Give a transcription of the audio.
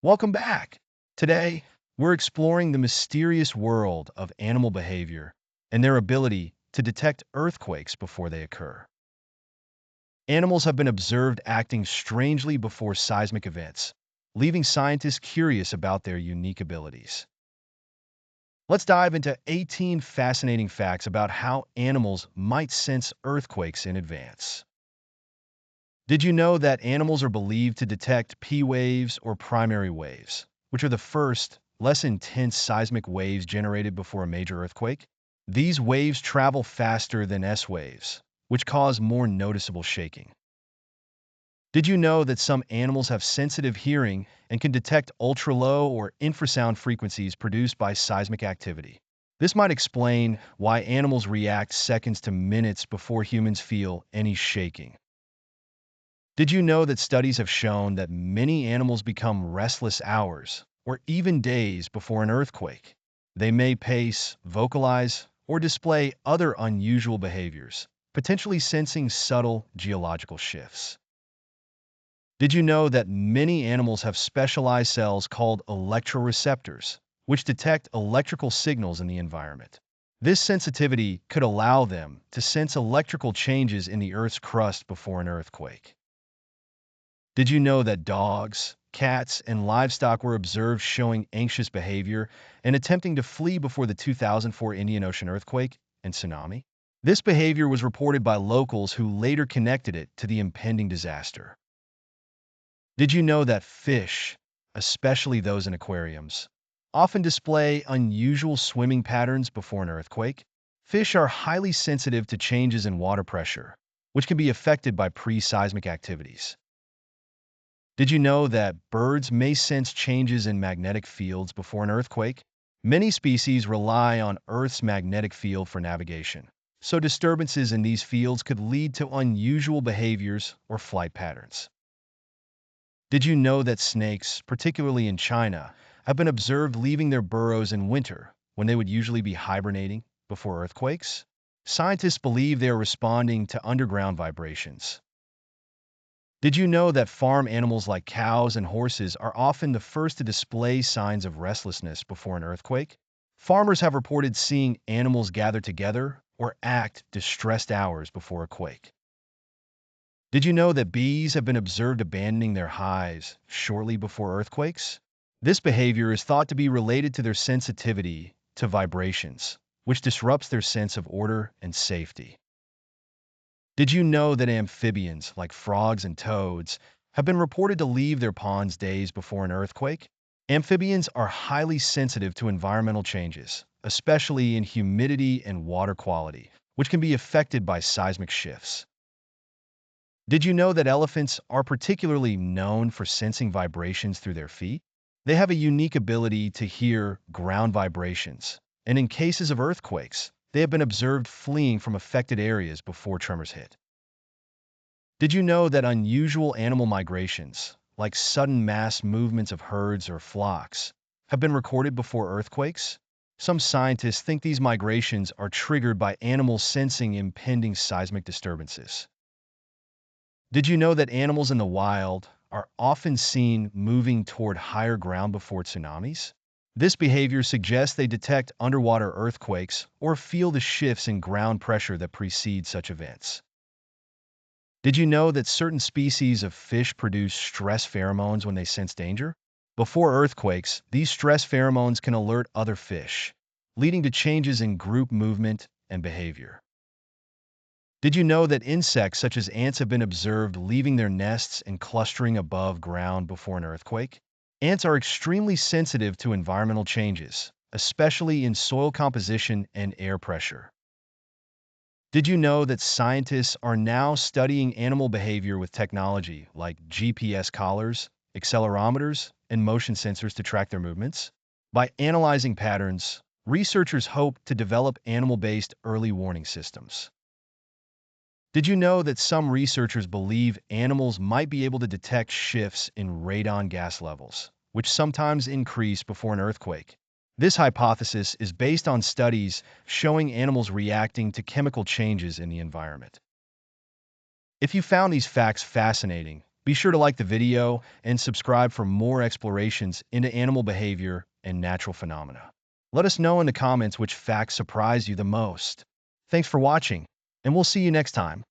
Welcome back. Today, we're exploring the mysterious world of animal behavior and their ability to detect earthquakes before they occur. Animals have been observed acting strangely before seismic events, leaving scientists curious about their unique abilities. Let's dive into 18 fascinating facts about how animals might sense earthquakes in advance. Did you know that animals are believed to detect P waves or primary waves, which are the first, less intense seismic waves generated before a major earthquake? These waves travel faster than S waves, which cause more noticeable shaking. Did you know that some animals have sensitive hearing and can detect ultra-low or infrasound frequencies produced by seismic activity? This might explain why animals react seconds to minutes before humans feel any shaking. Did you know that studies have shown that many animals become restless hours or even days before an earthquake? They may pace, vocalize, or display other unusual behaviors, potentially sensing subtle geological shifts. Did you know that many animals have specialized cells called electroreceptors, which detect electrical signals in the environment? This sensitivity could allow them to sense electrical changes in the Earth's crust before an earthquake. Did you know that dogs, cats, and livestock were observed showing anxious behavior and attempting to flee before the 2004 Indian Ocean earthquake and tsunami? This behavior was reported by locals who later connected it to the impending disaster. Did you know that fish, especially those in aquariums, often display unusual swimming patterns before an earthquake? Fish are highly sensitive to changes in water pressure, which can be affected by pre-seismic activities. Did you know that birds may sense changes in magnetic fields before an earthquake? Many species rely on Earth's magnetic field for navigation, so disturbances in these fields could lead to unusual behaviors or flight patterns. Did you know that snakes, particularly in China, have been observed leaving their burrows in winter when they would usually be hibernating before earthquakes? Scientists believe they are responding to underground vibrations. Did you know that farm animals like cows and horses are often the first to display signs of restlessness before an earthquake? Farmers have reported seeing animals gather together or act distressed hours before a quake. Did you know that bees have been observed abandoning their hives shortly before earthquakes? This behavior is thought to be related to their sensitivity to vibrations, which disrupts their sense of order and safety. Did you know that amphibians, like frogs and toads, have been reported to leave their ponds days before an earthquake? Amphibians are highly sensitive to environmental changes, especially in humidity and water quality, which can be affected by seismic shifts. Did you know that elephants are particularly known for sensing vibrations through their feet? They have a unique ability to hear ground vibrations, and in cases of earthquakes, they have been observed fleeing from affected areas before tremors hit. Did you know that unusual animal migrations, like sudden mass movements of herds or flocks, have been recorded before earthquakes? Some scientists think these migrations are triggered by animals sensing impending seismic disturbances. Did you know that animals in the wild are often seen moving toward higher ground before tsunamis? This behavior suggests they detect underwater earthquakes or feel the shifts in ground pressure that precede such events. Did you know that certain species of fish produce stress pheromones when they sense danger? Before earthquakes, these stress pheromones can alert other fish, leading to changes in group movement and behavior. Did you know that insects such as ants have been observed leaving their nests and clustering above ground before an earthquake? Ants are extremely sensitive to environmental changes, especially in soil composition and air pressure. Did you know that scientists are now studying animal behavior with technology like GPS collars, accelerometers, and motion sensors to track their movements? By analyzing patterns, researchers hope to develop animal-based early warning systems. Did you know that some researchers believe animals might be able to detect shifts in radon gas levels, which sometimes increase before an earthquake? This hypothesis is based on studies showing animals reacting to chemical changes in the environment. If you found these facts fascinating, Be sure to like the video and subscribe for more explorations into animal behavior and natural phenomena. Let us know in the comments which facts surprised you the most. Thanks for watching, and we'll see you next time.